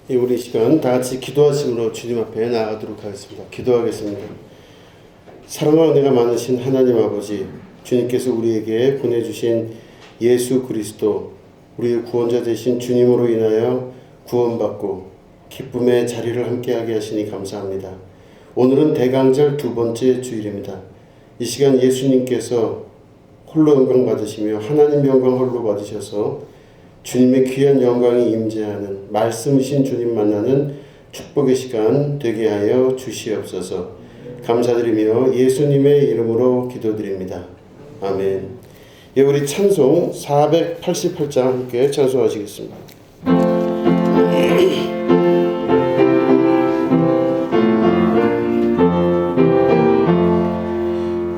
우리 시간 다 같이 기도하심으로 주님 앞에 나아가도록 하겠습니다. 기도하겠습니다. 사랑과 은혜가 많으신 하나님 아버지, 주님께서 우리에게 보내주신 예수 그리스도, 우리의 구원자 되신 주님으로 인하여 구원받고 기쁨의 자리를 함께하게 하시니 감사합니다. 오늘은 대강절 두 번째 주일입니다. 이 시간 예수님께서 홀로 영광 받으시며 하나님 영광 홀로 받으셔서 주님의 귀한 영광이 임재하는 말씀이신 주님 만나는 축복의 시간 되게 하여 주시옵소서. 감사드리며 예수님의 이름으로 기도드립니다. 아멘. 예, 우리 찬송 488장 함께 찬송하시겠습니다.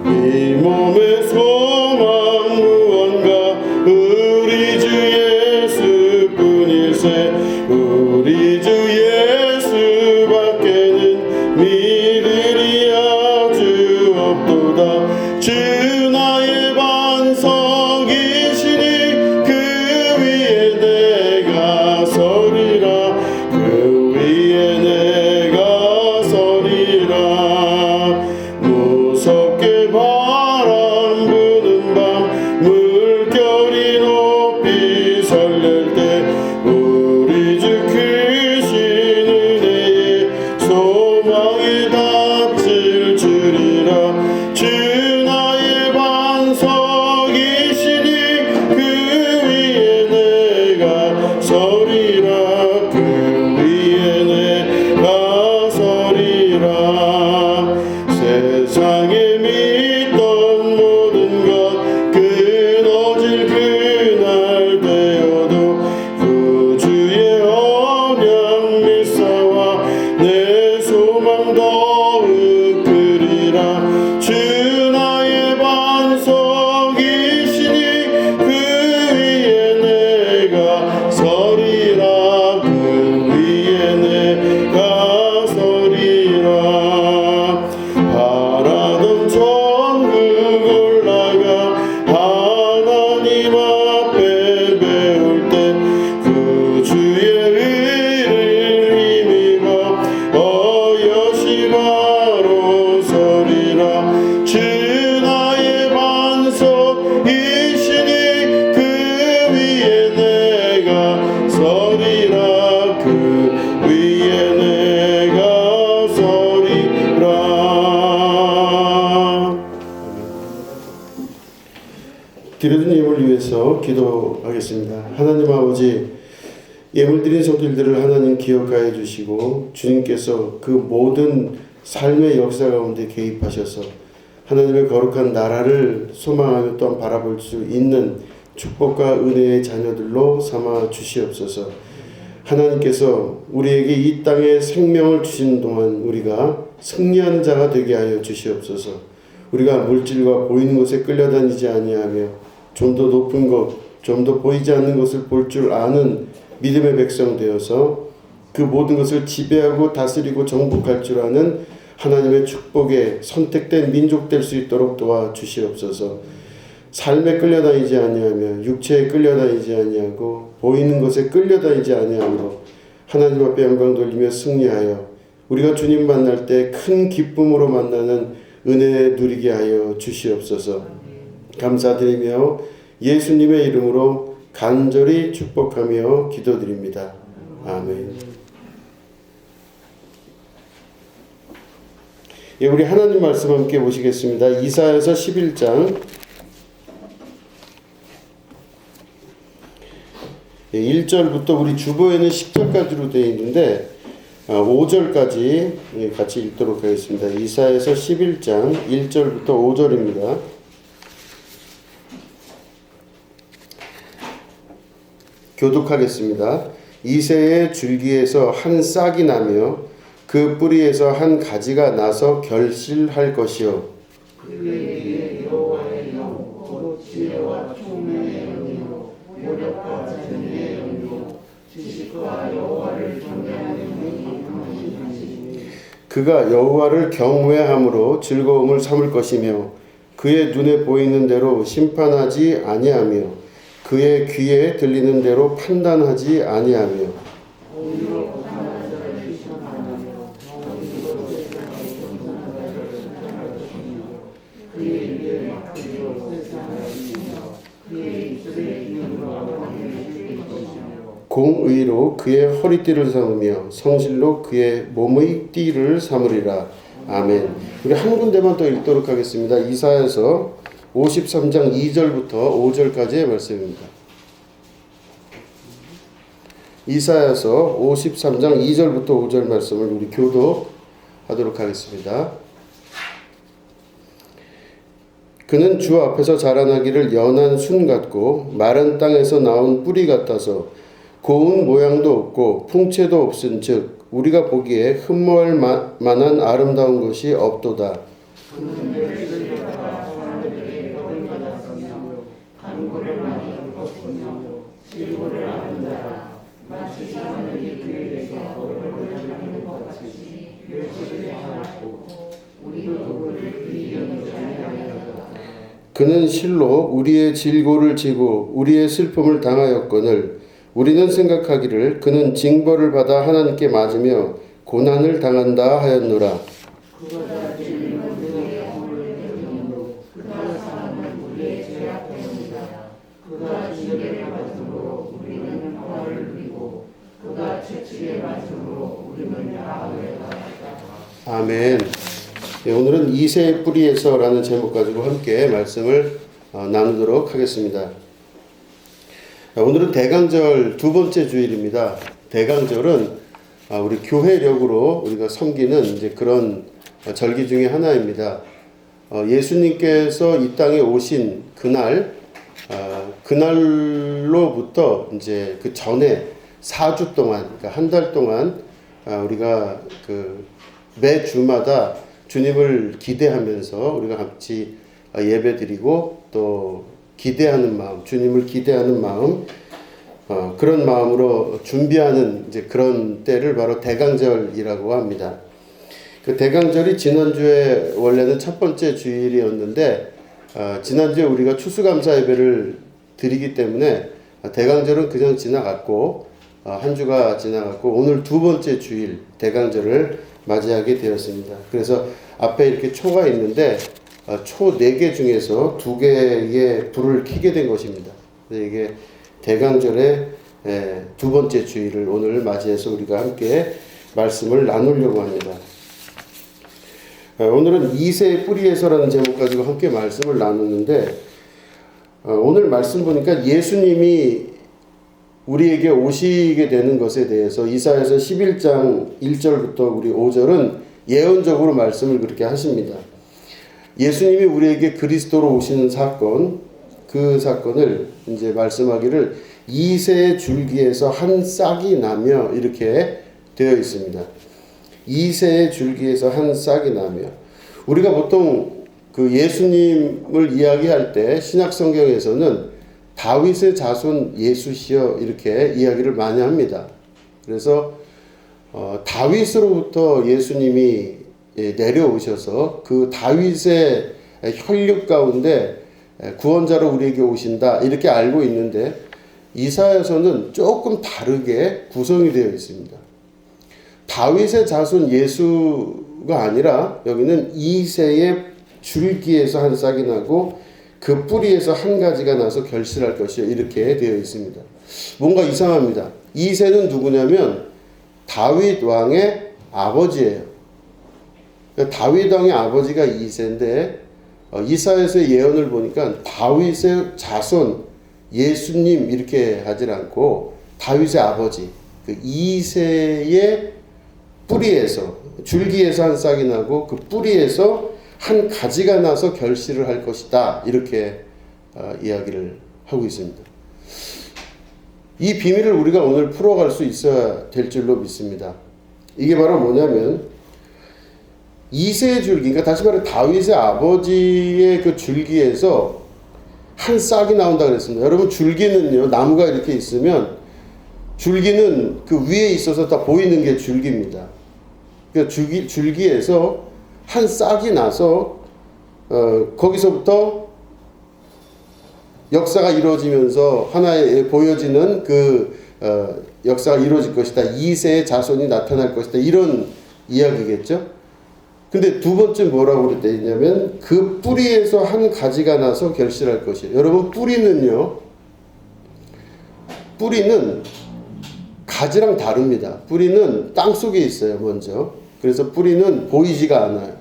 이 몸의 소망 무언가 우리 주 예수뿐일세. 우리 주 예수밖에는 믿으리 아주 없도다. 주 나의 반석이시니 그 위에 내가 서리라. 그 위에 내가 서리라. 무섭게 바람 부는 밤 물결이 높이 설렐 때 우리 주 크신 은혜에 소망이 닥칠 줄이라. 주 나의 반석이시니 그 위에 내가 서리라. 그 위에 내가 서리라. 세상에 믿던 모든 것 끊어질 그날 되어도 구주의 언약 믿사와 내 소망 더욱 크리라. 주 나의 반석이시니 그 위에 내가 서리라. 그 위에 내가 서리라. 바라던 천국 올라가 하나님 앞에 배울 때 구주의 의를 힘입어 어여시 바로 서리라. 주 나의 반석이시니 그 위에 내가 서리라. 그 위에 내가 서리라. 드려진 예물 위해서 기도하겠습니다. 하나님 아버지, 예물 드린 성들들을 하나님 기억하여 주시고 주님께서 그 모든 삶의 역사 가운데 개입하셔서 하나님의 거룩한 나라를 소망하며 또한 바라볼 수 있는 축복과 은혜의 자녀들로 삼아 주시옵소서. 하나님께서 우리에게 이 땅에 생명을 주신 동안 우리가 승리하는 자가 되게 하여 주시옵소서. 우리가 물질과 보이는 것에 끌려다니지 아니하며 좀 더 높은 것, 좀 더 보이지 않는 것을 볼 줄 아는 믿음의 백성 되어서 그 모든 것을 지배하고 다스리고 정복할 줄 아는 하나님의 축복에 선택된 민족 될 수 있도록 도와주시옵소서. 삶에 끌려다니지 아니하며 육체에 끌려다니지 아니하고 보이는 것에 끌려다니지 아니하므로 하나님 앞에 영광 돌리며 승리하여 우리가 주님 만날 때 큰 기쁨으로 만나는 은혜 누리게 하여 주시옵소서. 감사드리며 예수님의 이름으로 간절히 축복하며 기도드립니다. 아멘. 예, 우리 하나님 말씀 함께 보시겠습니다. 이사야서 11장 1절부터 우리 주보에는 10절까지로 되어 있는데 5절까지 같이 읽도록 하겠습니다. 이사야서 11장 1절부터 5절입니다. 교독하겠습니다. 이새의 줄기에서 한 싹이 나며 그 뿌리에서 한 가지가 나서 결실할 것이요. 그의 여호와의 영, 곧 지혜와 총명의 영이요 모략과 전의 영이요 지식과 여호와를 경외하는 영이 강하시니 그가 여호와를 경외함으로 즐거움을 삼을 것이며 그의 눈에 보이는 대로 심판하지 아니하며 그의 귀에 들리는 대로 판단하지 아니하며 오히려 공의로 그의 허리띠를 삼으며 성실로 그의 몸의 띠를 삼으리라. 아멘. 우리 한 군데만 더 읽도록 하겠습니다. 이사야서 53장 2절부터 5절까지의 말씀입니다. 이사야서 53장 2절부터 5절 말씀을 우리 교독하도록 하겠습니다. 그는 주 앞에서 자라나기를 연한 순 같고 마른 땅에서 나온 뿌리 같아서 고운 모양도 없고 풍채도 없은즉 우리가 보기에 흠모할 만한 아름다운 것이 없도다. 그는 실로 우리의 질고를 지고 우리의 슬픔을 당하였거늘 우리는 생각하기를 그는 징벌을 받아 하나님께 맞으며 고난을 당한다 하였노라. 아멘. 네, 오늘은 이새의 뿌리에서라는 제목 가지고 함께 말씀을 나누도록 하겠습니다. 오늘은 대강절 두 번째 주일입니다. 대강절은 우리 교회력으로 우리가 섬기는 이제 그런 절기 중에 하나입니다. 예수님께서 이 땅에 오신 그날, 그날로부터 이제 그 전에 4주 동안, 그러니까 한 달 동안 우리가 그 매 주마다 주님을 기대하면서 우리가 같이 예배드리고 또 기대하는 마음, 주님을 기대하는 마음, 그런 마음으로 준비하는 이제 그런 때를 바로 대강절이라고 합니다. 그 대강절이 지난주에 원래는 첫 번째 주일이었는데 지난주에 우리가 추수감사 예배를 드리기 때문에 대강절은 그냥 지나갔고 한 주가 지나갔고 오늘 두 번째 주일 대강절을 맞이하게 되었습니다. 그래서 앞에 이렇게 초가 있는데 초 4개 중에서 2개의 불을 켜게 된 것입니다. 이게 대강절의 두 번째 주일을 오늘 맞이해서 우리가 함께 말씀을 나누려고 합니다. 오늘은 이새의 뿌리에서라는 제목 가지고 함께 말씀을 나누는데 오늘 말씀 보니까 예수님이 우리에게 오시게 되는 것에 대해서 이사야서 11장 1절부터 우리 5절은 예언적으로 말씀을 그렇게 하십니다. 예수님이 우리에게 그리스도로 오시는 사건, 그 사건을 이제 말씀하기를 이새의 줄기에서 한 싹이 나며 이렇게 되어 있습니다. 이새의 줄기에서 한 싹이 나며 우리가 보통 그 예수님을 이야기할 때 신약 성경에서는 다윗의 자손 예수시여 이렇게 이야기를 많이 합니다. 그래서 다윗으로부터 예수님이 내려오셔서 그 다윗의 혈육 가운데 구원자로 우리에게 오신다 이렇게 알고 있는데 이사야서는 조금 다르게 구성이 되어 있습니다. 다윗의 자손 예수가 아니라 여기는 이새의 줄기에서 한 싹이 나고 그 뿌리에서 한 가지가 나서 결실할 것이요 이렇게 되어 있습니다. 뭔가 이상합니다. 이새는 누구냐면 다윗 왕의 아버지예요. 다윗 왕의 아버지가 이새인데 이사야서의 예언을 보니까 다윗의 자손 예수님 이렇게 하질 않고 다윗의 아버지 그 이새의 뿌리에서 줄기에서 한 싹이 나고 그 뿌리에서 한 가지가 나서 결실을 할 것이다 이렇게 이야기를 하고 있습니다. 이 비밀을 우리가 오늘 풀어갈 수 있어야 될 줄로 믿습니다. 이게 바로 뭐냐면 이새의 줄기, 그러니까 다시 말해 다윗의 아버지의 그 줄기에서 한 싹이 나온다 그랬습니다. 여러분 줄기는요 나무가 이렇게 있으면 줄기는 그 위에 있어서 다 보이는 게 줄기입니다. 그러니까 줄기에서 한 싹이 나서 거기서부터 역사가 이루어지면서 하나의 보여지는 그 역사가 이루어질 것이다. 이새의 자손이 나타날 것이다. 이런 이야기겠죠. 근데 두 번째 뭐라고 그랬냐면 그 뿌리에서 한 가지가 나서 결실할 것이에요. 여러분 뿌리는요 뿌리는 가지랑 다릅니다. 뿌리는 땅 속에 있어요, 먼저. 그래서 뿌리는 보이지가 않아요.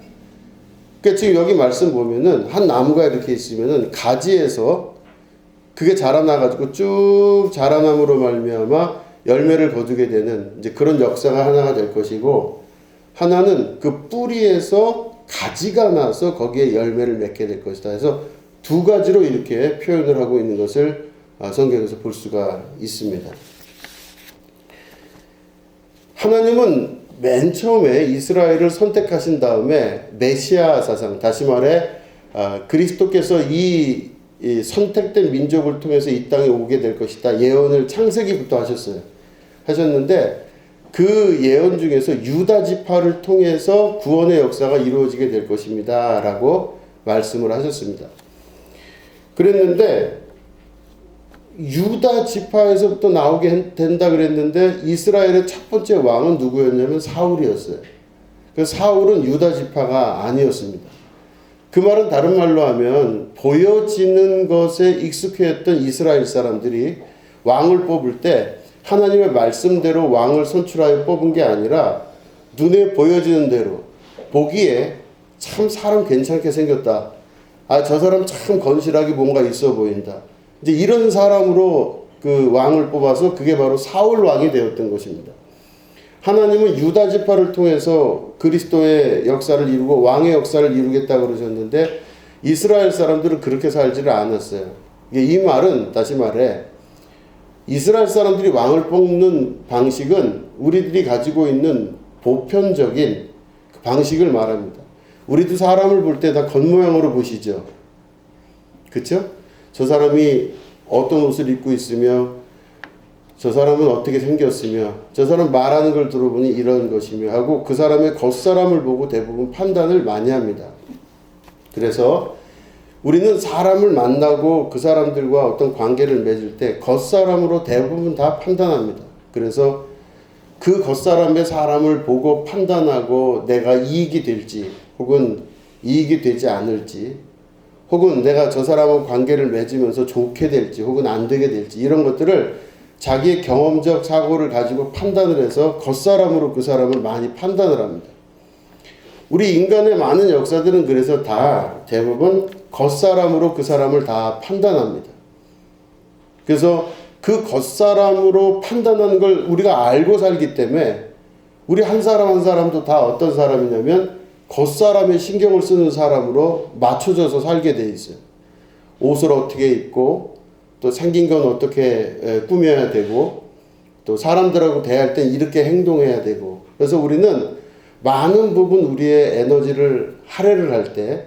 그러니까 지금 여기 말씀 보면은 한 나무가 이렇게 있으면은 가지에서 그게 자라나가지고 쭉 자라남으로 말미암아 열매를 거두게 되는 이제 그런 역사가 하나가 될 것이고, 하나는 그 뿌리에서 가지가 나서 거기에 열매를 맺게 될 것이다. 그래서 두 가지로 이렇게 표현을 하고 있는 것을 성경에서 볼 수가 있습니다. 하나님은 맨 처음에 이스라엘을 선택하신 다음에 메시아 사상, 다시 말해 그리스도께서 이 선택된 민족을 통해서 이 땅에 오게 될 것이다 예언을 창세기부터 하셨는데, 그 예언 중에서 유다 지파를 통해서 구원의 역사가 이루어지게 될 것입니다 라고 말씀을 하셨습니다. 그랬는데 유다 지파에서부터 나오게 된다 그랬는데 이스라엘의 첫 번째 왕은 누구였냐면 사울이었어요. 그 사울은 유다 지파가 아니었습니다. 그 말은 다른 말로 하면 보여지는 것에 익숙했던 이스라엘 사람들이 왕을 뽑을 때 하나님의 말씀대로 왕을 선출하여 뽑은 게 아니라 눈에 보여지는 대로 보기에 참 사람 괜찮게 생겼다. 저 사람 참 건실하게 뭔가 있어 보인다. 이제 이런 사람으로 그 왕을 뽑아서 그게 바로 사울 왕이 되었던 것입니다. 하나님은 유다 지파를 통해서 그리스도의 역사를 이루고 왕의 역사를 이루겠다고 그러셨는데 이스라엘 사람들은 그렇게 살지를 않았어요. 이 말은 다시 말해 이스라엘 사람들이 왕을 뽑는 방식은 우리들이 가지고 있는 보편적인 그 방식을 말합니다. 우리도 사람을 볼 때 다 겉모양으로 보시죠. 그렇죠? 저 사람이 어떤 옷을 입고 있으며 저 사람은 어떻게 생겼으며 저 사람 말하는 걸 들어보니 이런 것이며 하고 그 사람의 겉사람을 보고 대부분 판단을 많이 합니다. 그래서 우리는 사람을 만나고 그 사람들과 어떤 관계를 맺을 때 겉사람으로 대부분 다 판단합니다. 그래서 그 겉사람의 사람을 보고 판단하고 내가 이익이 될지 혹은 이익이 되지 않을지 혹은 내가 저 사람과 관계를 맺으면서 좋게 될지 혹은 안 되게 될지 이런 것들을 자기의 경험적 사고를 가지고 판단을 해서 겉사람으로 그 사람을 많이 판단을 합니다. 우리 인간의 많은 역사들은 그래서 다 대부분 겉사람으로 그 사람을 다 판단합니다. 그래서 그 겉사람으로 판단하는 걸 우리가 알고 살기 때문에 우리 한 사람 한 사람도 다 어떤 사람이냐면 겉사람에 신경을 쓰는 사람으로 맞춰져서 살게 돼 있어요. 옷을 어떻게 입고 또 생긴 건 어떻게 꾸며야 되고 또 사람들하고 대할 땐 이렇게 행동해야 되고 그래서 우리는 많은 부분 우리의 에너지를 할애를 할 때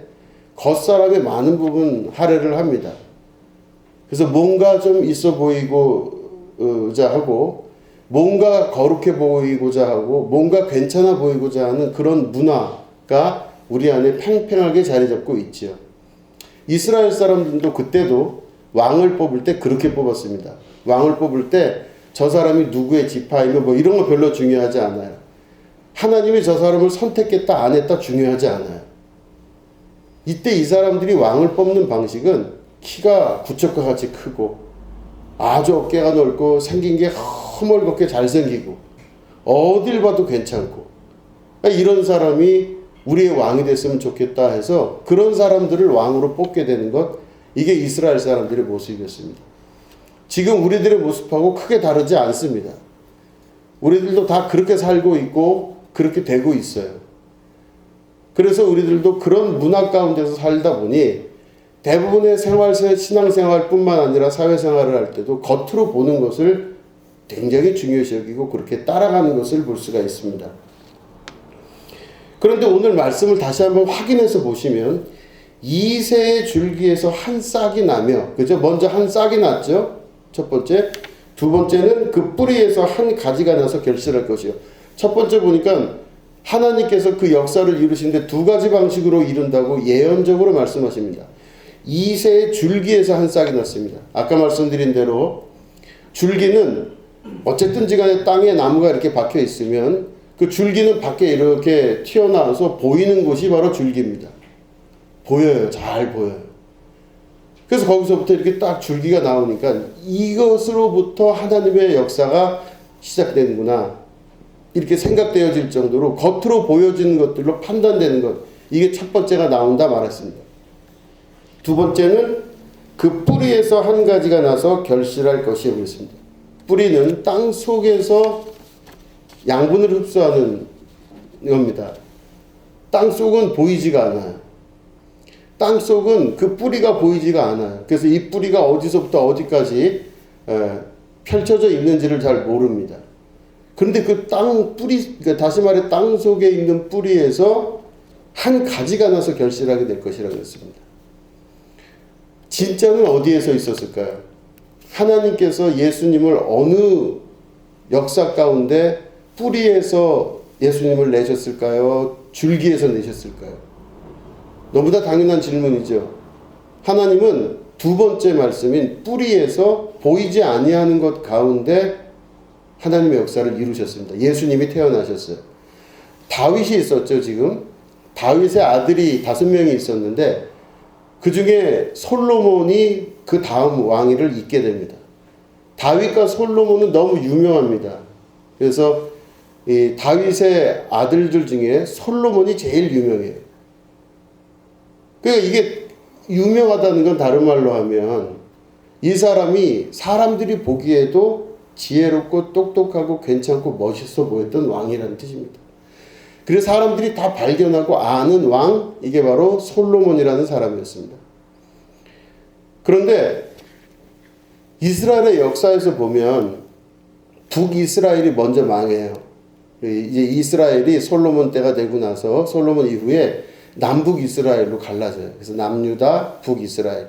겉사람의 많은 부분 할애를 합니다. 그래서 뭔가 좀 있어 보이고자 하고 뭔가 거룩해 보이고자 하고 뭔가 괜찮아 보이고자 하는 그런 문화가 우리 안에 팽팽하게 자리 잡고 있지요. 이스라엘 사람들도 그때도 왕을 뽑을 때 그렇게 뽑았습니다. 왕을 뽑을 때 저 사람이 누구의 지파이며 뭐 이런 거 별로 중요하지 않아요. 하나님이 저 사람을 선택했다 안 했다 중요하지 않아요. 이때 이 사람들이 왕을 뽑는 방식은 키가 구척과 같이 크고 아주 어깨가 넓고 생긴 게 허물겁게 잘생기고 어딜 봐도 괜찮고 이런 사람이 우리의 왕이 됐으면 좋겠다 해서 그런 사람들을 왕으로 뽑게 되는 것, 이게 이스라엘 사람들의 모습이었습니다. 지금 우리들의 모습하고 크게 다르지 않습니다. 우리들도 다 그렇게 살고 있고 그렇게 되고 있어요. 그래서 우리들도 그런 문화 가운데서 살다 보니 대부분의 신앙생활뿐만 아니라 사회생활을 할 때도 겉으로 보는 것을 굉장히 중요시 여기고 그렇게 따라가는 것을 볼 수가 있습니다. 그런데 오늘 말씀을 다시 한번 확인해서 보시면 이새의 줄기에서 한 싹이 나며, 그죠? 먼저 한 싹이 났죠? 첫 번째. 두 번째는 그 뿌리에서 한 가지가 나서 결실할 것이요. 첫 번째 보니까 하나님께서 그 역사를 이루시는데 두 가지 방식으로 이룬다고 예언적으로 말씀하십니다. 이새의 줄기에서 한 싹이 났습니다. 아까 말씀드린 대로 줄기는 어쨌든지 간에 땅에 나무가 이렇게 박혀 있으면 그 줄기는 밖에 이렇게 튀어나와서 보이는 곳이 바로 줄기입니다. 보여요. 잘 보여요. 그래서 거기서부터 이렇게 딱 줄기가 나오니까 이것으로부터 하나님의 역사가 시작되는구나. 이렇게 생각되어질 정도로 겉으로 보여지는 것들로 판단되는 것. 이게 첫 번째가 나온다 말했습니다. 두 번째는 그 뿌리에서 한 가지가 나서 결실할 것이 그랬습니다. 뿌리는 땅 속에서 양분을 흡수하는 겁니다. 땅 속은 보이지가 않아요. 땅 속은 그 뿌리가 보이지가 않아요. 그래서 이 뿌리가 어디서부터 어디까지 펼쳐져 있는지를 잘 모릅니다. 그런데 그 땅 뿌리, 그러니까 다시 말해 땅 속에 있는 뿌리에서 한 가지가 나서 결실하게 될 것이라고 했습니다. 진짜는 어디에서 있었을까요? 하나님께서 예수님을 어느 역사 가운데 뿌리에서 예수님을 내셨을까요? 줄기에서 내셨을까요? 너무나 당연한 질문이죠. 하나님은 두 번째 말씀인 뿌리에서 보이지 아니하는 것 가운데 하나님의 역사를 이루셨습니다. 예수님이 태어나셨어요. 다윗이 있었죠, 지금. 다윗의 아들이 5명이 있었는데 그 중에 솔로몬이 그 다음 왕위를 잇게 됩니다. 다윗과 솔로몬은 너무 유명합니다. 그래서 이 다윗의 아들들 중에 솔로몬이 제일 유명해요. 그러니까 이게 유명하다는 건 다른 말로 하면 이 사람이 사람들이 보기에도 지혜롭고 똑똑하고 괜찮고 멋있어 보였던 왕이라는 뜻입니다. 그래서 사람들이 다 발견하고 아는 왕, 이게 바로 솔로몬이라는 사람이었습니다. 그런데 이스라엘의 역사에서 보면 북이스라엘이 먼저 망해요. 이제 이스라엘이 솔로몬 때가 되고 나서 솔로몬 이후에 남북이스라엘로 갈라져요. 그래서 남유다, 북이스라엘.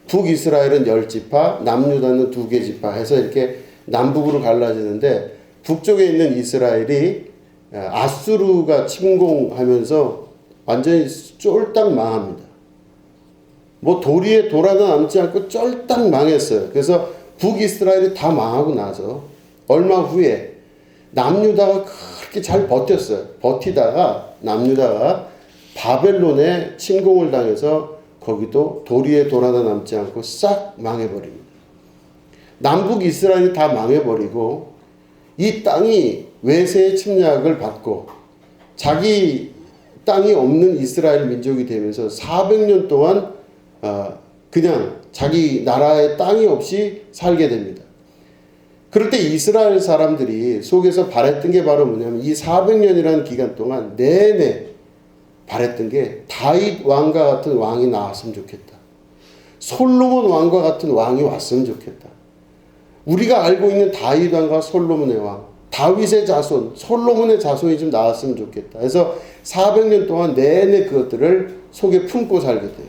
북이스라엘은 10지파, 남유다는 2개 지파 해서 이렇게 남북으로 갈라지는데 북쪽에 있는 이스라엘이 아수르가 침공하면서 완전히 쫄딱 망합니다. 뭐 도리에 돌 하나 남지 않고 쫄딱 망했어요. 그래서 북이스라엘이 다 망하고 나서 얼마 후에 남유다가 그렇게 잘 버텼어요. 버티다가 남유다가 바벨론에 침공을 당해서 거기도 도리에 돌 하나 남지 않고 싹 망해버립니다. 남북 이스라엘이 다 망해버리고 이 땅이 외세의 침략을 받고 자기 땅이 없는 이스라엘 민족이 되면서 400년 동안 그냥 자기 나라의 땅이 없이 살게 됩니다. 그럴 때 이스라엘 사람들이 속에서 바랬던 게 바로 뭐냐면 이 400년이라는 기간 동안 내내 바랬던 게 다윗 왕과 같은 왕이 나왔으면 좋겠다. 솔로몬 왕과 같은 왕이 왔으면 좋겠다. 우리가 알고 있는 다윗 왕과 솔로몬의 왕, 다윗의 자손, 솔로몬의 자손이 좀 나왔으면 좋겠다. 그래서 400년 동안 내내 그것들을 속에 품고 살게 돼요.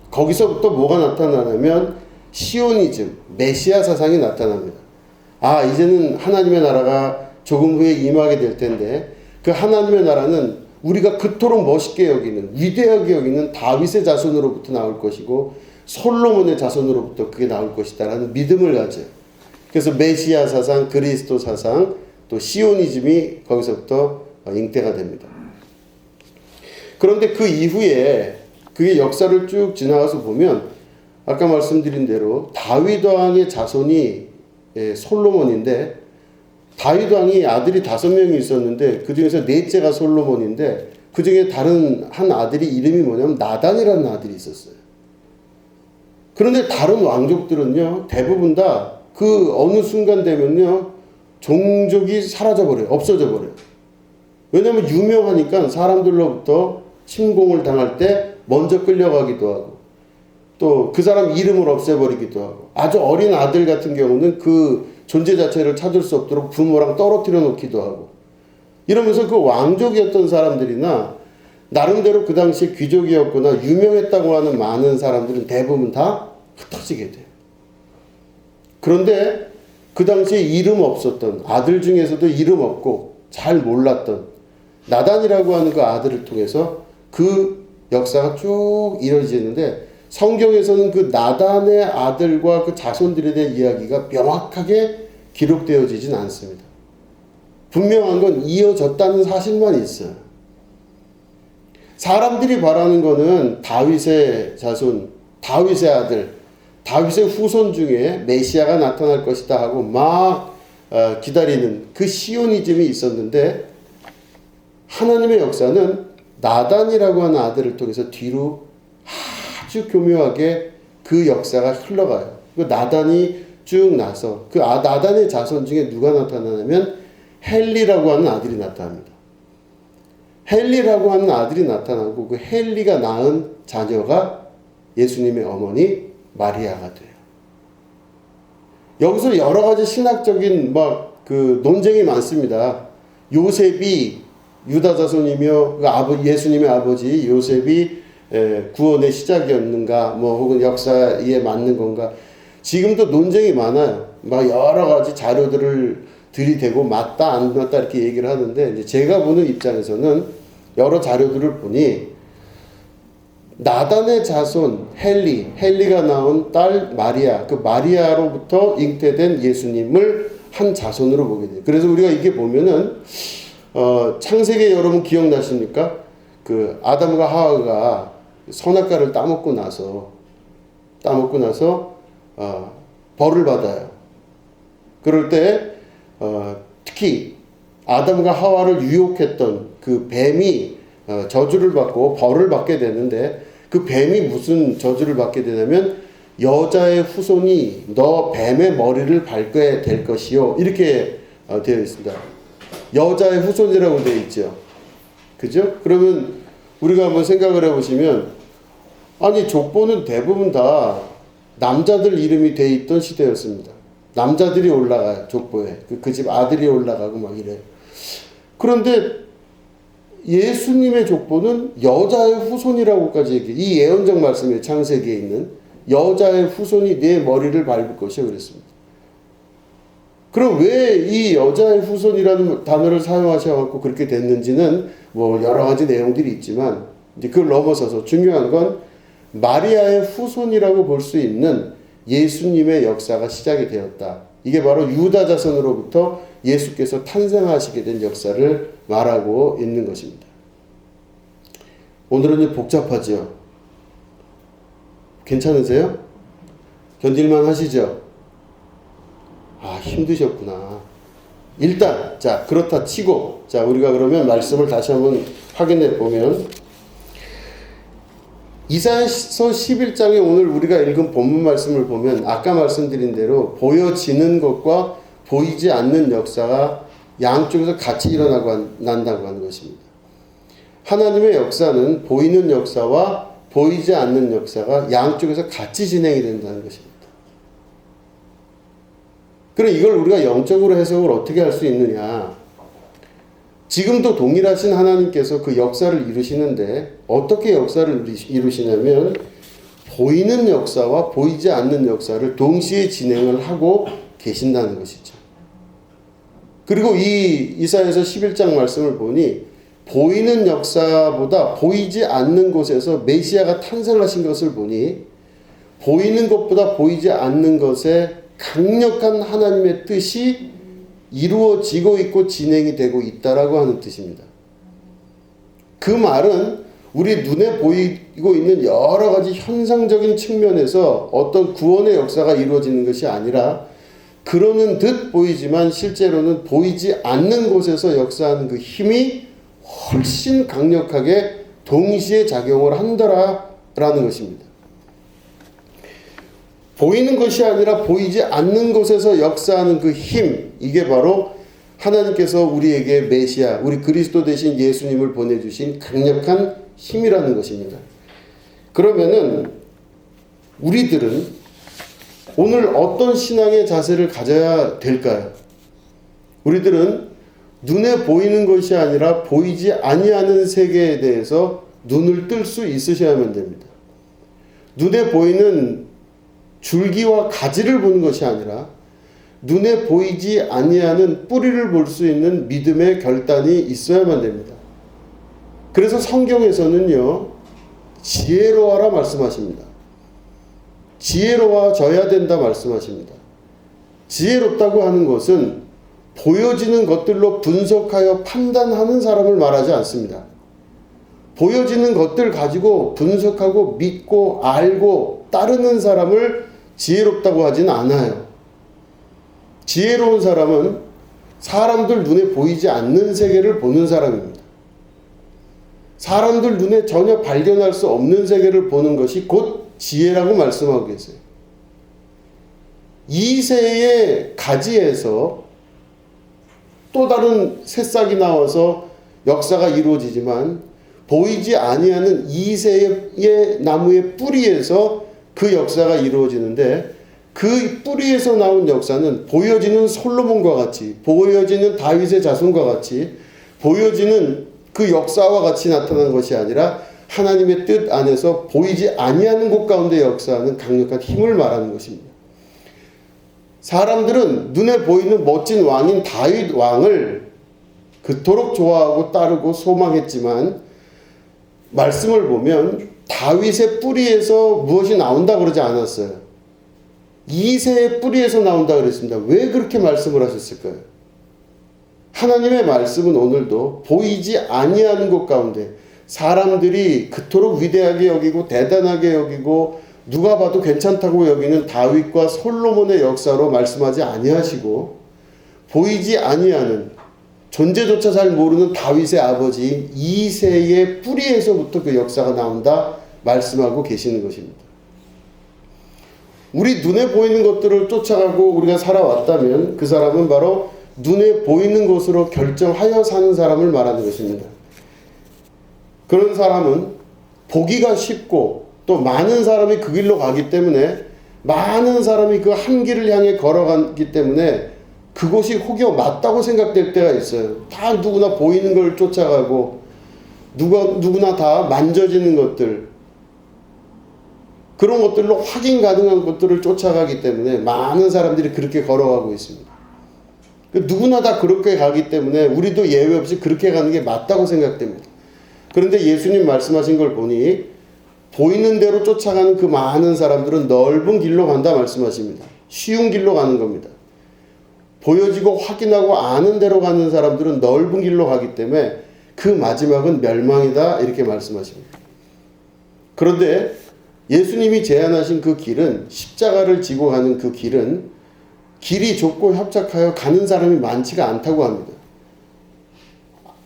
거기서부터 뭐가 나타나냐면 시오니즘, 메시아 사상이 나타납니다. 아, 이제는 하나님의 나라가 조금 후에 임하게 될 텐데 그 하나님의 나라는 우리가 그토록 멋있게 여기는, 위대하게 여기는 다윗의 자손으로부터 나올 것이고 솔로몬의 자손으로부터 그게 나올 것이다라는 믿음을 가져요. 그래서 메시아 사상, 그리스도 사상, 또 시오니즘이 거기서부터 잉태가 됩니다. 그런데 그 이후에 그게 역사를 쭉 지나가서 보면 아까 말씀드린 대로 다윗 왕의 자손이 솔로몬인데 다윗 왕이 아들이 5명이 있었는데 그 중에서 넷째가 솔로몬인데 그 중에 다른 한 아들이 이름이 뭐냐면 나단이라는 아들이 있었어요. 그런데 다른 왕족들은요 대부분 다 그 어느 순간 되면요 종족이 사라져버려요. 없어져버려요. 왜냐하면 유명하니까 사람들로부터 침공을 당할 때 먼저 끌려가기도 하고 또 그 사람 이름을 없애버리기도 하고 아주 어린 아들 같은 경우는 그 존재 자체를 찾을 수 없도록 부모랑 떨어뜨려 놓기도 하고 이러면서 그 왕족이었던 사람들이나 나름대로 그 당시 귀족이었거나 유명했다고 하는 많은 사람들은 대부분 다 흩어지게 돼요. 그런데 그 당시에 이름 없었던 아들 중에서도 이름 없고 잘 몰랐던 나단이라고 하는 그 아들을 통해서 그 역사가 쭉 이루어지는데 성경에서는 그 나단의 아들과 그 자손들에 대한 이야기가 명확하게 기록되어지진 않습니다. 분명한 건 이어졌다는 사실만 있어요. 사람들이 바라는 거는 다윗의 자손, 다윗의 아들, 다윗의 후손 중에 메시아가 나타날 것이다 하고 막 기다리는 그 시오니즘이 있었는데, 하나님의 역사는 나단이라고 하는 아들을 통해서 뒤로 아주 교묘하게 그 역사가 흘러가요. 그 나단이 쭉 나서 그 나단의 자손 중에 누가 나타나냐면 헬리라고 하는 아들이 나타납니다. 헬리라고 하는 아들이 나타나고 그 헬리가 낳은 자녀가 예수님의 어머니 마리아가 돼요. 여기서 여러 가지 신학적인 그 논쟁이 많습니다. 요셉이 유다 자손이며 예수님의 아버지 요셉이 구원의 시작이었는가, 혹은 역사에 맞는 건가. 지금도 논쟁이 많아요. 여러 가지 자료들을 들이대고 맞다 안 맞다 이렇게 얘기를 하는데, 이제 제가 보는 입장에서는 여러 자료들을 보니 나단의 자손 헬리가 낳은 딸 마리아, 그 마리아로부터 잉태된 예수님을 한 자손으로 보게 돼요. 그래서 우리가 이게 보면은 창세기 여러분 기억나십니까? 그 아담과 하와가 선악과를 따먹고 나서 벌을 받아요. 그럴 때 특히 아담과 하와를 유혹했던 그 뱀이 저주를 받고 벌을 받게 되는데, 그 뱀이 무슨 저주를 받게 되냐면 여자의 후손이 너 뱀의 머리를 밟게 될 것이요, 이렇게 되어 있습니다. 여자의 후손이라고 되어 있죠. 그죠? 그러면 우리가 한번 생각을 해보시면, 아니 족보는 대부분 다 남자들 이름이 돼 있던 시대였습니다. 남자들이 올라가요, 족보에. 그 집 아들이 올라가고 막 이래요. 그런데 예수님의 족보는 여자의 후손이라고까지 얘기해요. 이 예언적 말씀이에요. 창세기에 있는 여자의 후손이 내 머리를 밟을 것이요 그랬습니다. 그럼 왜 이 여자의 후손이라는 단어를 사용하셔서 그렇게 됐는지는 여러 가지 내용들이 있지만, 이제 그걸 넘어서서 중요한 건 마리아의 후손이라고 볼 수 있는 예수님의 역사가 시작이 되었다. 이게 바로 유다 자손으로부터 예수께서 탄생하시게 된 역사를 말하고 있는 것입니다. 오늘은 좀 복잡하죠? 괜찮으세요? 견딜만 하시죠? 힘드셨구나. 일단 그렇다 치고, 우리가 그러면 말씀을 다시 한번 확인해 보면, 이사야서 11장에 오늘 우리가 읽은 본문 말씀을 보면 아까 말씀드린 대로 보여지는 것과 보이지 않는 역사가 양쪽에서 같이 난다고 하는 것입니다. 하나님의 역사는 보이는 역사와 보이지 않는 역사가 양쪽에서 같이 진행이 된다는 것입니다. 그럼 이걸 우리가 영적으로 해석을 어떻게 할 수 있느냐? 지금도 동일하신 하나님께서 그 역사를 이루시는데 어떻게 역사를 이루시냐면 보이는 역사와 보이지 않는 역사를 동시에 진행을 하고 계신다는 것이죠. 그리고 이 이사야서 11장 말씀을 보니 보이는 역사보다 보이지 않는 곳에서 메시아가 탄생하신 것을 보니 보이는 것보다 보이지 않는 것에 강력한 하나님의 뜻이 이루어지고 있고 진행이 되고 있다라고 하는 뜻입니다. 그 말은 우리 눈에 보이고 있는 여러 가지 현상적인 측면에서 어떤 구원의 역사가 이루어지는 것이 아니라 그러는 듯 보이지만 실제로는 보이지 않는 곳에서 역사하는 그 힘이 훨씬 강력하게 동시에 작용을 한다라는 것입니다. 보이는 것이 아니라 보이지 않는 곳에서 역사하는 그 힘, 이게 바로 하나님께서 우리에게 메시아, 우리 그리스도 대신 예수님을 보내주신 강력한 힘이라는 것입니다. 그러면은 우리들은 오늘 어떤 신앙의 자세를 가져야 될까요? 우리들은 눈에 보이는 것이 아니라 보이지 아니하는 세계에 대해서 눈을 뜰 수 있으셔야만 됩니다. 눈에 보이는 줄기와 가지를 보는 것이 아니라 눈에 보이지 아니하는 뿌리를 볼 수 있는 믿음의 결단이 있어야만 됩니다. 그래서 성경에서는요, 지혜로워라 말씀하십니다. 지혜로워져야 된다 말씀하십니다. 지혜롭다고 하는 것은 보여지는 것들로 분석하여 판단하는 사람을 말하지 않습니다. 보여지는 것들 가지고 분석하고 믿고 알고 따르는 사람을 지혜롭다고 하진 않아요. 지혜로운 사람은 사람들 눈에 보이지 않는 세계를 보는 사람입니다. 사람들 눈에 전혀 발견할 수 없는 세계를 보는 것이 곧 지혜라고 말씀하고 계세요. 이새의 가지에서 또 다른 새싹이 나와서 역사가 이루어지지만 보이지 아니하는 이새의 나무의 뿌리에서 그 역사가 이루어지는데 그 뿌리에서 나온 역사는 보여지는 솔로몬과 같이 보여지는 다윗의 자손과 같이 보여지는 그 역사와 같이 나타난 것이 아니라 하나님의 뜻 안에서 보이지 아니하는 곳 가운데 역사하는 강력한 힘을 말하는 것입니다. 사람들은 눈에 보이는 멋진 왕인 다윗 왕을 그토록 좋아하고 따르고 소망했지만 말씀을 보면 다윗의 뿌리에서 무엇이 나온다 그러지 않았어요. 이새의 뿌리에서 나온다 그랬습니다. 왜 그렇게 말씀을 하셨을까요? 하나님의 말씀은 오늘도 보이지 아니하는 곳 가운데 사람들이 그토록 위대하게 여기고 대단하게 여기고 누가 봐도 괜찮다고 여기는 다윗과 솔로몬의 역사로 말씀하지 아니하시고 보이지 아니하는 존재조차 잘 모르는 다윗의 아버지인 이새의 뿌리에서부터 그 역사가 나온다 말씀하고 계시는 것입니다. 우리 눈에 보이는 것들을 쫓아가고 우리가 살아왔다면 그 사람은 바로 눈에 보이는 것으로 결정하여 사는 사람을 말하는 것입니다. 그런 사람은 보기가 쉽고 또 많은 사람이 그 길로 가기 때문에 많은 사람이 그 한 길을 향해 걸어가기 때문에 그곳이 혹여 맞다고 생각될 때가 있어요. 다 누구나 보이는 걸 쫓아가고 누구나 다 만져지는 것들 그런 것들로 확인 가능한 것들을 쫓아가기 때문에 많은 사람들이 그렇게 걸어가고 있습니다. 누구나 다 그렇게 가기 때문에 우리도 예외 없이 그렇게 가는 게 맞다고 생각됩니다. 그런데 예수님 말씀하신 걸 보니 보이는 대로 쫓아가는 그 많은 사람들은 넓은 길로 간다 말씀하십니다. 쉬운 길로 가는 겁니다. 보여지고 확인하고 아는 대로 가는 사람들은 넓은 길로 가기 때문에 그 마지막은 멸망이다 이렇게 말씀하십니다. 그런데 예수님이 제안하신 그 길은 십자가를 지고 가는 그 길은 길이 좁고 협착하여 가는 사람이 많지가 않다고 합니다.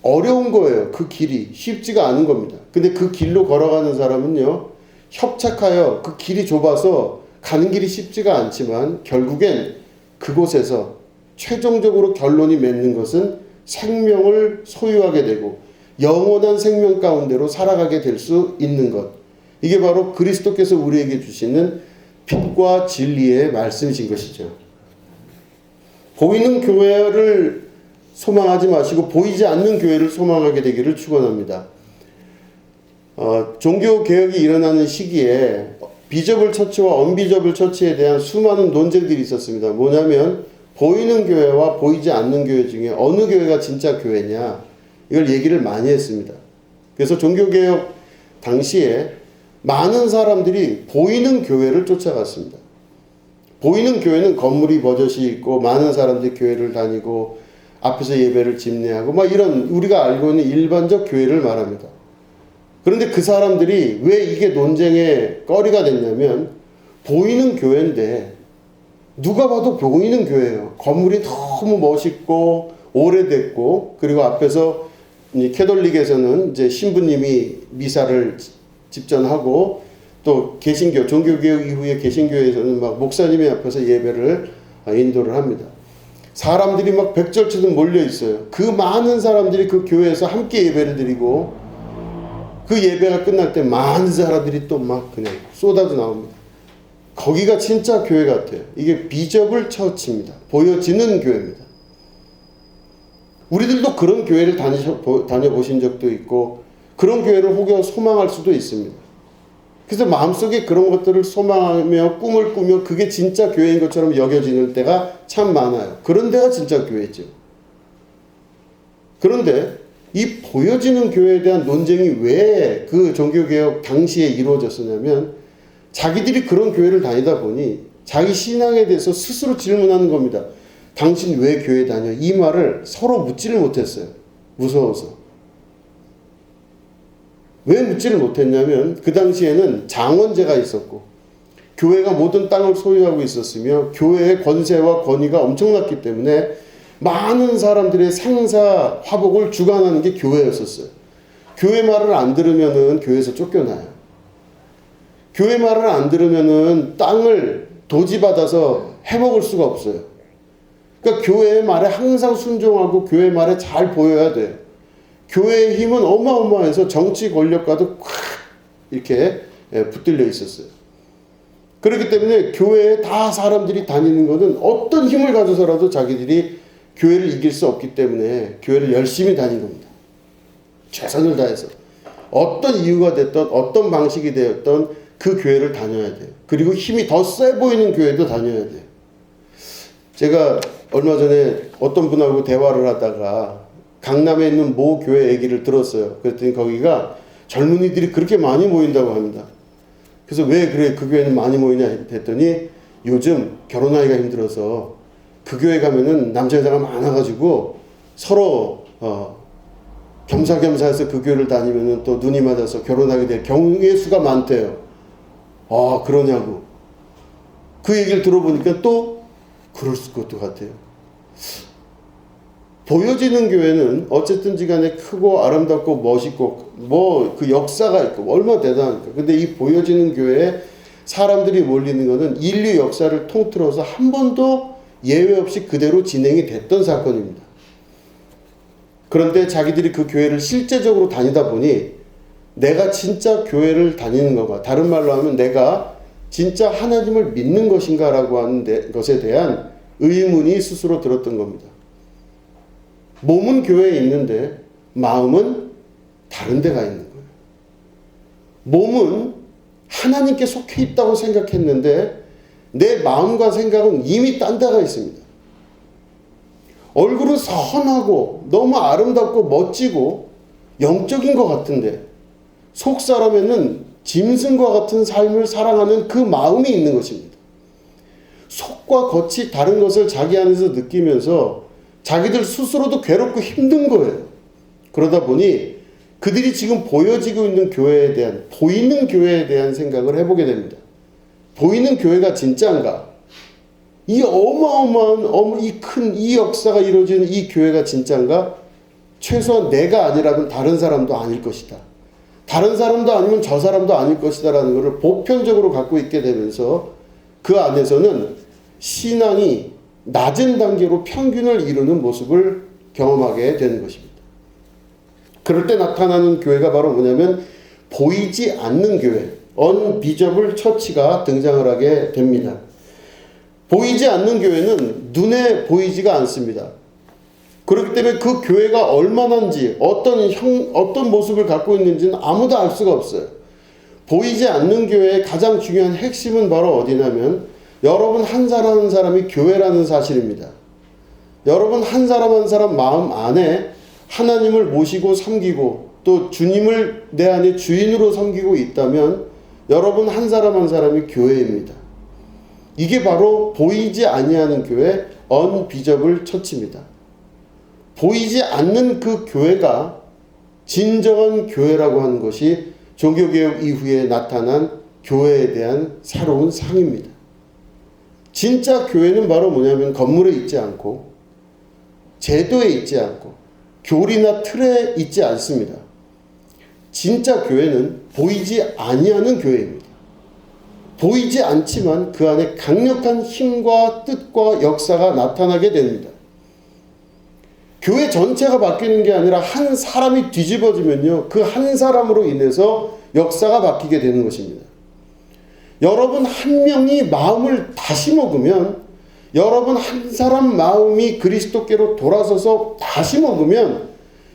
어려운 거예요. 그 길이 쉽지가 않은 겁니다. 근데 그 길로 걸어가는 사람은요 협착하여 그 길이 좁아서 가는 길이 쉽지가 않지만 결국엔 그곳에서 최종적으로 결론이 맺는 것은 생명을 소유하게 되고 영원한 생명 가운데로 살아가게 될 수 있는 것. 이게 바로 그리스도께서 우리에게 주시는 빛과 진리의 말씀이신 것이죠. 보이는 교회를 소망하지 마시고 보이지 않는 교회를 소망하게 되기를 축원합니다. 종교개혁이 일어나는 시기에 비저블 처치와 언비저블 처치에 대한 수많은 논쟁들이 있었습니다. 뭐냐면 보이는 교회와 보이지 않는 교회 중에 어느 교회가 진짜 교회냐 이걸 얘기를 많이 했습니다. 그래서 종교개혁 당시에 많은 사람들이 보이는 교회를 쫓아갔습니다. 보이는 교회는 건물이 버젓이 있고 많은 사람들이 교회를 다니고 앞에서 예배를 집례하고 막 이런 우리가 알고 있는 일반적 교회를 말합니다. 그런데 그 사람들이 왜 이게 논쟁의 거리가 됐냐면 보이는 교회인데 누가 봐도 보이는 교회예요. 건물이 너무 멋있고 오래됐고 그리고 앞에서 캐톨릭에서는 이제 신부님이 미사를 집전하고 또 개신교 종교개혁 이후에 개신교에서는 막 목사님이 앞에서 예배를 인도를 합니다. 사람들이 막 백절치듯 몰려 있어요. 그 많은 사람들이 그 교회에서 함께 예배를 드리고 그 예배가 끝날 때 많은 사람들이 또 막 그냥 쏟아져 나옵니다. 거기가 진짜 교회 같아요. 이게 비저블 처치입니다. 보여지는 교회입니다. 우리들도 그런 교회를 다녀보신 적도 있고 그런 교회를 혹여 소망할 수도 있습니다. 그래서 마음속에 그런 것들을 소망하며 꿈을 꾸며 그게 진짜 교회인 것처럼 여겨지는 때가 참 많아요. 그런 데가 진짜 교회죠. 그런데 이 보여지는 교회에 대한 논쟁이 왜 그 종교개혁 당시에 이루어졌었냐면 자기들이 그런 교회를 다니다 보니 자기 신앙에 대해서 스스로 질문하는 겁니다. 당신 왜 교회 다녀? 이 말을 서로 묻지를 못했어요. 무서워서. 왜 묻지를 못했냐면 그 당시에는 장원제가 있었고 교회가 모든 땅을 소유하고 있었으며 교회의 권세와 권위가 엄청났기 때문에 많은 사람들의 생사 화복을 주관하는 게 교회였었어요. 교회 말을 안 들으면은 교회에서 쫓겨나요. 교회 말을 안 들으면은 땅을 도지받아서 해먹을 수가 없어요. 그러니까 교회의 말에 항상 순종하고 교회 말에 잘 보여야 돼요. 교회의 힘은 어마어마해서 정치 권력과도 콱 이렇게 붙들려 있었어요. 그렇기 때문에 교회에 다 사람들이 다니는 것은 어떤 힘을 가져서라도 자기들이 교회를 이길 수 없기 때문에 교회를 열심히 다닌 겁니다. 최선을 다해서. 어떤 이유가 됐던 어떤 방식이 되었던 그 교회를 다녀야 돼요. 그리고 힘이 더 세 보이는 교회도 다녀야 돼요. 제가 얼마 전에 어떤 분하고 대화를 하다가 강남에 있는 모 교회 얘기를 들었어요. 그랬더니 거기가 젊은이들이 그렇게 많이 모인다고 합니다. 그래서 왜 그래 그 교회는 많이 모이냐 했더니 요즘 결혼하기가 힘들어서 그 교회 가면은 남자 여자가 많아가지고 서로 겸사겸사해서 그 교회를 다니면은 또 눈이 맞아서 결혼하게 될 경우의 수가 많대요. 아 그러냐고. 그 얘기를 들어보니까 또 그럴 것도 같아요. 보여지는 교회는 어쨌든지 간에 크고 아름답고 멋있고 뭐 그 역사가 있고 얼마나 대단합니까. 근데 이 보여지는 교회에 사람들이 몰리는 것은 인류 역사를 통틀어서 한 번도 예외 없이 그대로 진행이 됐던 사건입니다. 그런데 자기들이 그 교회를 실제적으로 다니다 보니 내가 진짜 교회를 다니는 건가, 다른 말로 하면 내가 진짜 하나님을 믿는 것인가라고 하는 것에 대한 의문이 스스로 들었던 겁니다. 몸은 교회에 있는데 마음은 다른 데가 있는 거예요. 몸은 하나님께 속해 있다고 생각했는데 내 마음과 생각은 이미 딴 데가 있습니다. 얼굴은 선하고 너무 아름답고 멋지고 영적인 것 같은데 속 사람에는 짐승과 같은 삶을 살아가는 그 마음이 있는 것입니다. 속과 겉이 다른 것을 자기 안에서 느끼면서 자기들 스스로도 괴롭고 힘든 거예요. 그러다 보니 그들이 지금 보여지고 있는 교회에 대한, 보이는 교회에 대한 생각을 해보게 됩니다. 보이는 교회가 진짜인가? 이 어마어마한 이 역사가 이루어지는 이 교회가 진짜인가? 최소한 내가 아니라면 다른 사람도 아닐 것이다. 다른 사람도 아니면 저 사람도 아닐 것이다 라는 것을 보편적으로 갖고 있게 되면서 그 안에서는 신앙이 낮은 단계로 평균을 이루는 모습을 경험하게 되는 것입니다. 그럴 때 나타나는 교회가 바로 뭐냐면 보이지 않는 교회, unvisible church가 등장을 하게 됩니다. 보이지 않는 교회는 눈에 보이지가 않습니다. 그렇기 때문에 그 교회가 얼마나인지 어떤 모습을 갖고 있는지는 아무도 알 수가 없어요. 보이지 않는 교회의 가장 중요한 핵심은 바로 어디냐면 여러분 한 사람 한 사람이 교회라는 사실입니다. 여러분 한 사람 한 사람 마음 안에 하나님을 모시고 섬기고 또 주님을 내 안에 주인으로 섬기고 있다면 여러분 한 사람 한 사람이 교회입니다. 이게 바로 보이지 아니하는 교회, unvisible church입니다. 보이지 않는 그 교회가 진정한 교회라고 하는 것이 종교개혁 이후에 나타난 교회에 대한 새로운 상입니다. 진짜 교회는 바로 뭐냐면 건물에 있지 않고 제도에 있지 않고 교리나 틀에 있지 않습니다. 진짜 교회는 보이지 아니하는 교회입니다. 보이지 않지만 그 안에 강력한 힘과 뜻과 역사가 나타나게 됩니다. 교회 전체가 바뀌는 게 아니라 한 사람이 뒤집어지면요, 그 한 사람으로 인해서 역사가 바뀌게 되는 것입니다. 여러분 한 명이 마음을 다시 먹으면, 여러분 한 사람 마음이 그리스도께로 돌아서서 다시 먹으면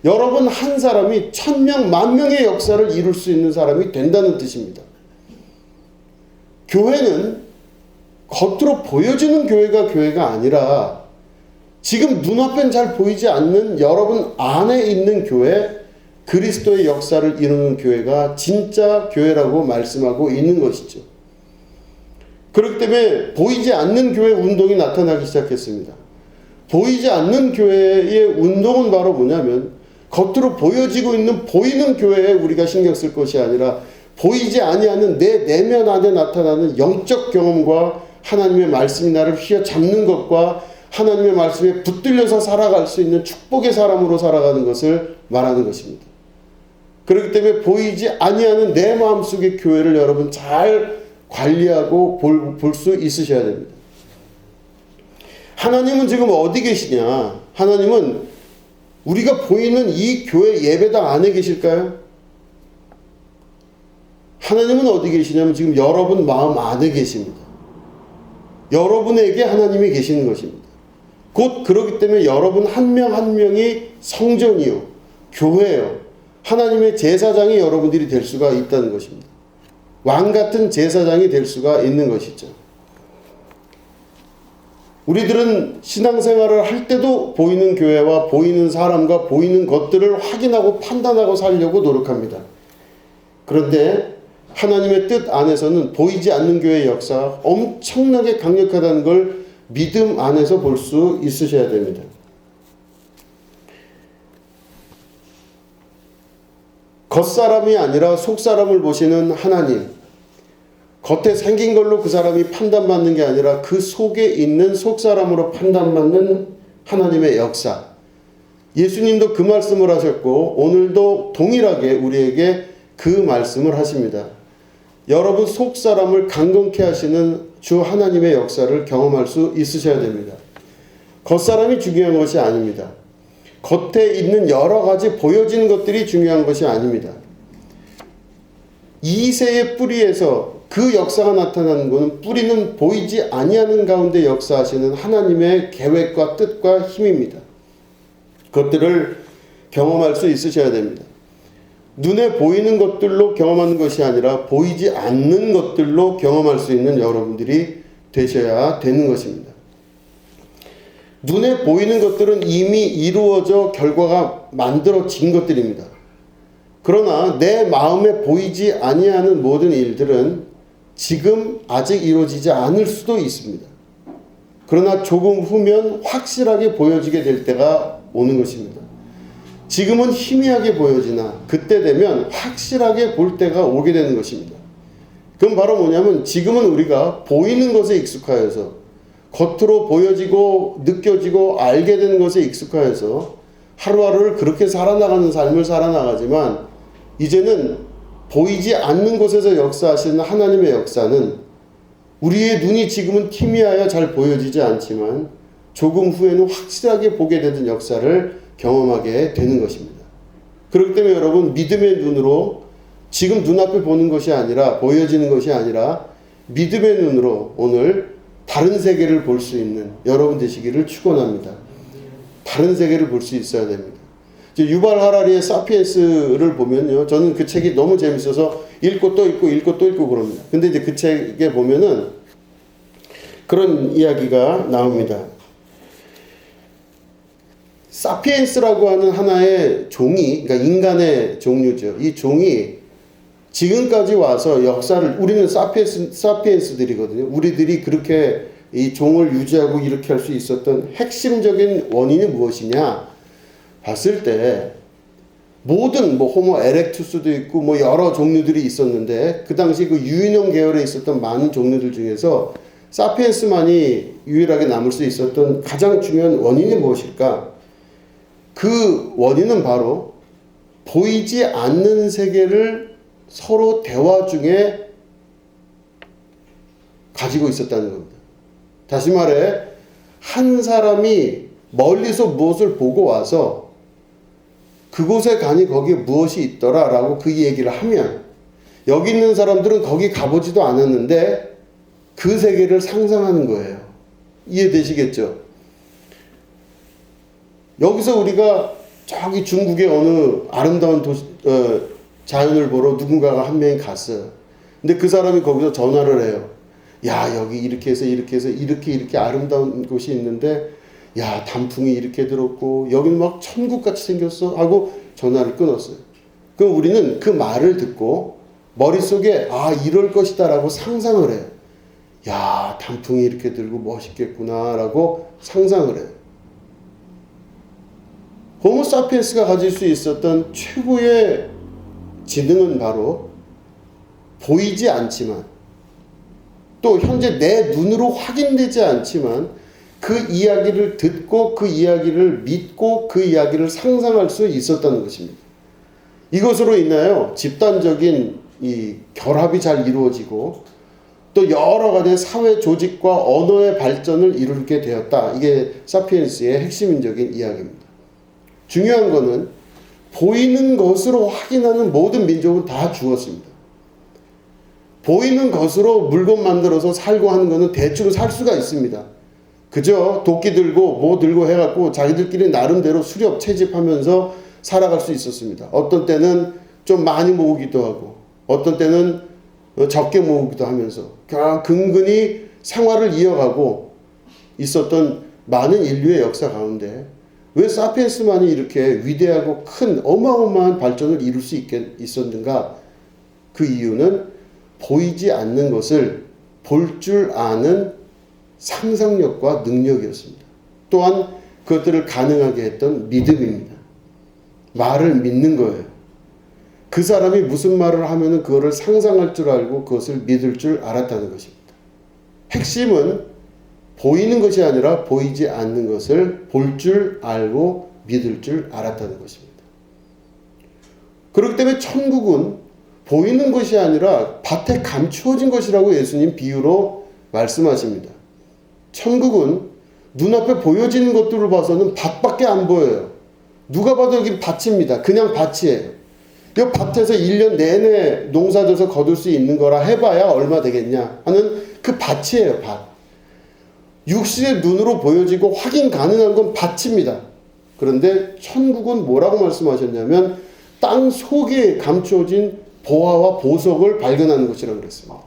여러분 한 사람이 1000명, 10,000명의 역사를 이룰 수 있는 사람이 된다는 뜻입니다. 교회는 겉으로 보여지는 교회가 아니라 지금 눈앞엔 잘 보이지 않는 여러분 안에 있는 교회, 그리스도의 역사를 이루는 교회가 진짜 교회라고 말씀하고 있는 것이죠. 그렇기 때문에 보이지 않는 교회 운동이 나타나기 시작했습니다. 보이지 않는 교회의 운동은 바로 뭐냐면 겉으로 보여지고 있는 보이는 교회에 우리가 신경 쓸 것이 아니라 보이지 아니하는 내 내면 안에 나타나는 영적 경험과 하나님의 말씀이 나를 휘어잡는 것과 하나님의 말씀에 붙들려서 살아갈 수 있는 축복의 사람으로 살아가는 것을 말하는 것입니다. 그렇기 때문에 보이지 아니하는 내 마음속의 교회를 여러분 잘 관리하고 볼 수 있으셔야 됩니다. 하나님은 지금 어디 계시냐? 하나님은 우리가 보이는 이 교회 예배당 안에 계실까요? 하나님은 어디 계시냐면 지금 여러분 마음 안에 계십니다. 여러분에게 하나님이 계시는 것입니다. 곧 그렇기 때문에 여러분 한 명 한 명이 성전이요, 교회요, 하나님의 제사장이 여러분들이 될 수가 있다는 것입니다. 왕 같은 제사장이 될 수가 있는 것이죠. 우리들은 신앙생활을 할 때도 보이는 교회와 보이는 사람과 보이는 것들을 확인하고 판단하고 살려고 노력합니다. 그런데 하나님의 뜻 안에서는 보이지 않는 교회의 역사가 엄청나게 강력하다는 걸 믿음 안에서 볼 수 있으셔야 됩니다. 겉사람이 아니라 속사람을 보시는 하나님, 겉에 생긴 걸로 그 사람이 판단받는 게 아니라 그 속에 있는 속사람으로 판단받는 하나님의 역사. 예수님도 그 말씀을 하셨고 오늘도 동일하게 우리에게 그 말씀을 하십니다. 여러분 속사람을 강건케 하시는 주 하나님의 역사를 경험할 수 있으셔야 됩니다. 겉사람이 중요한 것이 아닙니다. 겉에 있는 여러 가지 보여지는 것들이 중요한 것이 아닙니다. 이새의 뿌리에서 그 역사가 나타나는 것은 뿌리는 보이지 아니하는 가운데 역사하시는 하나님의 계획과 뜻과 힘입니다. 그것들을 경험할 수 있으셔야 됩니다. 눈에 보이는 것들로 경험하는 것이 아니라 보이지 않는 것들로 경험할 수 있는 여러분들이 되셔야 되는 것입니다. 눈에 보이는 것들은 이미 이루어져 결과가 만들어진 것들입니다. 그러나 내 마음에 보이지 아니하는 모든 일들은 지금 아직 이루어지지 않을 수도 있습니다. 그러나 조금 후면 확실하게 보여지게 될 때가 오는 것입니다. 지금은 희미하게 보여지나 그때 되면 확실하게 볼 때가 오게 되는 것입니다. 그럼 바로 뭐냐면 지금은 우리가 보이는 것에 익숙하여서 겉으로 보여지고 느껴지고 알게 되는 것에 익숙하여서 하루하루를 그렇게 살아나가는 삶을 살아나가지만 이제는 보이지 않는 곳에서 역사하시는 하나님의 역사는 우리의 눈이 지금은 희미하여 잘 보여지지 않지만 조금 후에는 확실하게 보게 되는 역사를 경험하게 되는 것입니다. 그렇기 때문에 여러분 믿음의 눈으로 지금 눈앞에 보는 것이 아니라 보여지는 것이 아니라 믿음의 눈으로 오늘 다른 세계를 볼 수 있는 여러분 되시기를 축원합니다. 다른 세계를 볼 수 있어야 됩니다. 유발 하라리의 사피엔스를 보면요, 저는 그 책이 너무 재밌어서 읽고 또 읽고 읽고 또 읽고 그럽니다. 근데 이제 그 책에 보면은 그런 이야기가 나옵니다. 사피엔스라고 하는 하나의 종이, 그러니까 인간의 종류죠. 이 종이 지금까지 와서 역사를, 우리는 사피엔스들이거든요. 우리들이 그렇게 이 종을 유지하고 이렇게 할 수 있었던 핵심적인 원인이 무엇이냐 봤을 때 모든 호모 에렉투스도 있고 여러 종류들이 있었는데 그 당시 그 유인형 계열에 있었던 많은 종류들 중에서 사피엔스만이 유일하게 남을 수 있었던 가장 중요한 원인이 무엇일까? 그 원인은 바로 보이지 않는 세계를 서로 대화 중에 가지고 있었다는 겁니다. 다시 말해 한 사람이 멀리서 무엇을 보고 와서 그곳에 가니 거기에 무엇이 있더라 라고 그 얘기를 하면 여기 있는 사람들은 거기 가보지도 않았는데 그 세계를 상상하는 거예요. 이해되시겠죠? 여기서 우리가 저기 중국의 어느 아름다운 자연을 보러 누군가가 한 명이 갔어요. 근데 그 사람이 거기서 전화를 해요. 야, 여기 이렇게 해서 이렇게 아름다운 곳이 있는데 야, 단풍이 이렇게 들었고 여기는 막 천국같이 생겼어 하고 전화를 끊었어요. 그럼 우리는 그 말을 듣고 머릿속에 이럴 것이다 라고 상상을 해요. 야, 단풍이 이렇게 들고 멋있겠구나 라고 상상을 해요. 호모사피엔스가 가질 수 있었던 최고의 지능은 바로 보이지 않지만 또 현재 내 눈으로 확인되지 않지만 그 이야기를 듣고 그 이야기를 믿고 그 이야기를 상상할 수 있었다는 것입니다. 이것으로 인하여 집단적인 이 결합이 잘 이루어지고 또 여러 가지 사회 조직과 언어의 발전을 이루게 되었다. 이게 사피엔스의 핵심적인 이야기입니다. 중요한 것은 보이는 것으로 확인하는 모든 민족은 다 죽었습니다. 보이는 것으로 물건 만들어서 살고 하는 것은 대충 살 수가 있습니다. 그저 도끼 들고 뭐 들고 해갖고 자기들끼리 나름대로 수렵 채집하면서 살아갈 수 있었습니다. 어떤 때는 좀 많이 모으기도 하고 어떤 때는 적게 모으기도 하면서 근근히 생활을 이어가고 있었던 많은 인류의 역사 가운데 왜 사피엔스만이 이렇게 위대하고 큰 어마어마한 발전을 이룰 수 있었는가? 그 이유는 보이지 않는 것을 볼 줄 아는 상상력과 능력이었습니다. 또한 그것들을 가능하게 했던 믿음입니다. 말을 믿는 거예요. 그 사람이 무슨 말을 하면 그거를 상상할 줄 알고 그것을 믿을 줄 알았다는 것입니다. 핵심은 보이는 것이 아니라 보이지 않는 것을 볼 줄 알고 믿을 줄 알았다는 것입니다. 그렇기 때문에 천국은 보이는 것이 아니라 밭에 감추어진 것이라고 예수님 비유로 말씀하십니다. 천국은 눈앞에 보여지는 것들을 봐서는 밭밖에 안 보여요. 누가 봐도 여긴 밭입니다. 그냥 밭이에요. 이 밭에서 1년 내내 농사져서 거둘 수 있는 거라 해봐야 얼마 되겠냐 하는 그 밭이에요. 밭. 육신의 눈으로 보여지고 확인 가능한 건 밭입니다. 그런데 천국은 뭐라고 말씀하셨냐면 땅 속에 감추어진 보화와 보석을 발견하는 것이라고 그랬습니다.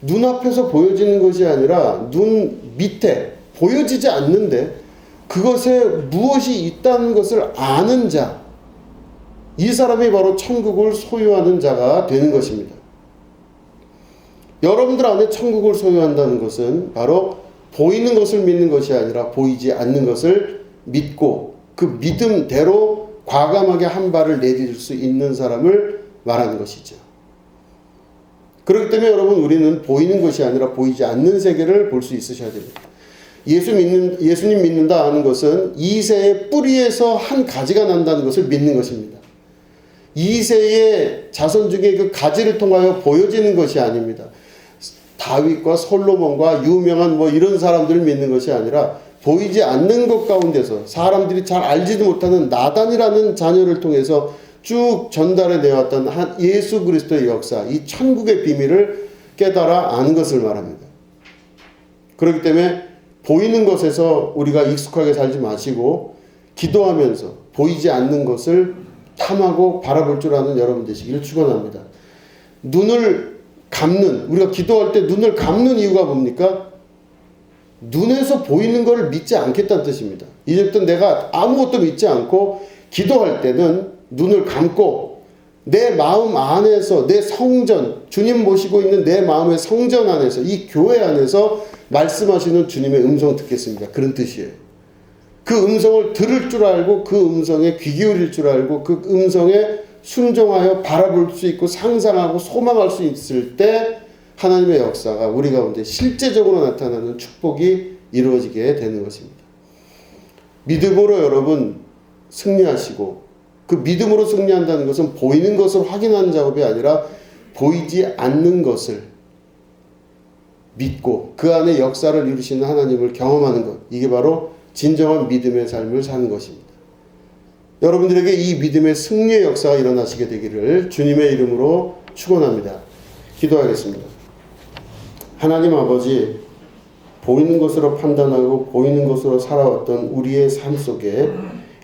눈앞에서 보여지는 것이 아니라 눈 밑에 보여지지 않는데 그것에 무엇이 있다는 것을 아는 자, 이 사람이 바로 천국을 소유하는 자가 되는 것입니다. 여러분들 안에 천국을 소유한다는 것은 바로 보이는 것을 믿는 것이 아니라 보이지 않는 것을 믿고 그 믿음대로 과감하게 한 발을 내디딜 수 있는 사람을 말하는 것이죠. 그렇기 때문에 여러분 우리는 보이는 것이 아니라 보이지 않는 세계를 볼 수 있으셔야 됩니다. 예수님 믿는다 하는 것은 이새의 뿌리에서 한 가지가 난다는 것을 믿는 것입니다. 이새의 자손 중에 그 가지를 통하여 보여지는 것이 아닙니다. 다윗과 솔로몬과 유명한 뭐 이런 사람들을 믿는 것이 아니라 보이지 않는 것 가운데서 사람들이 잘 알지도 못하는 나단이라는 자녀를 통해서 쭉 전달해 내왔던 한 예수 그리스도의 역사, 이 천국의 비밀을 깨달아 아는 것을 말합니다. 그렇기 때문에 보이는 것에서 우리가 익숙하게 살지 마시고 기도하면서 보이지 않는 것을 탐하고 바라볼 줄 아는 여러분 되시기를 축원합니다. 눈을 감는, 우리가 기도할 때 눈을 감는 이유가 뭡니까? 눈에서 보이는 걸 믿지 않겠다는 뜻입니다. 이제부터 내가 아무것도 믿지 않고 기도할 때는 눈을 감고 내 마음 안에서 내 성전, 주님 모시고 있는 내 마음의 성전 안에서 이 교회 안에서 말씀하시는 주님의 음성을 듣겠습니다. 그런 뜻이에요. 그 음성을 들을 줄 알고 그 음성에 귀 기울일 줄 알고 그 음성에 순종하여 바라볼 수 있고 상상하고 소망할 수 있을 때 하나님의 역사가 우리 가운데 실제적으로 나타나는 축복이 이루어지게 되는 것입니다. 믿음으로 여러분 승리하시고 그 믿음으로 승리한다는 것은 보이는 것을 확인하는 작업이 아니라 보이지 않는 것을 믿고 그 안에 역사를 이루시는 하나님을 경험하는 것, 이게 바로 진정한 믿음의 삶을 사는 것입니다. 여러분들에게 이 믿음의 승리의 역사가 일어나시게 되기를 주님의 이름으로 축원합니다. 기도하겠습니다. 하나님 아버지, 보이는 것으로 판단하고 보이는 것으로 살아왔던 우리의 삶 속에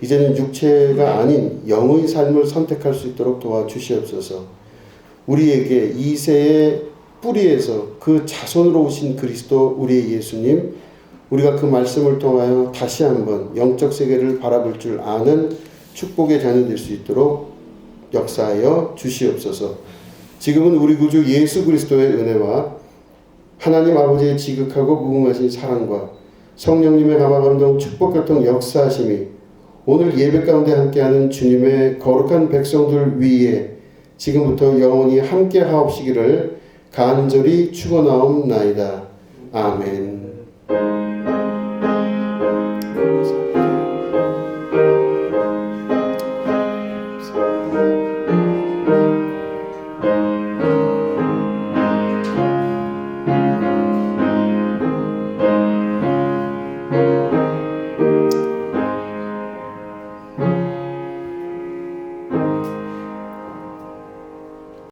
이제는 육체가 아닌 영의 삶을 선택할 수 있도록 도와주시옵소서. 우리에게 이새의 뿌리에서 그 자손으로 오신 그리스도 우리의 예수님, 우리가 그 말씀을 통하여 다시 한번 영적 세계를 바라볼 줄 아는 축복의 자녀 될 수 있도록 역사하여 주시옵소서. 지금은 우리 구주 예수 그리스도의 은혜와 하나님 아버지의 지극하고 무궁하신 사랑과 성령님의 감화 감동 축복 교통 역사하심이 오늘 예배 가운데 함께하는 주님의 거룩한 백성들 위에 지금부터 영원히 함께 하옵시기를 간절히 축원하옵나이다. 아멘.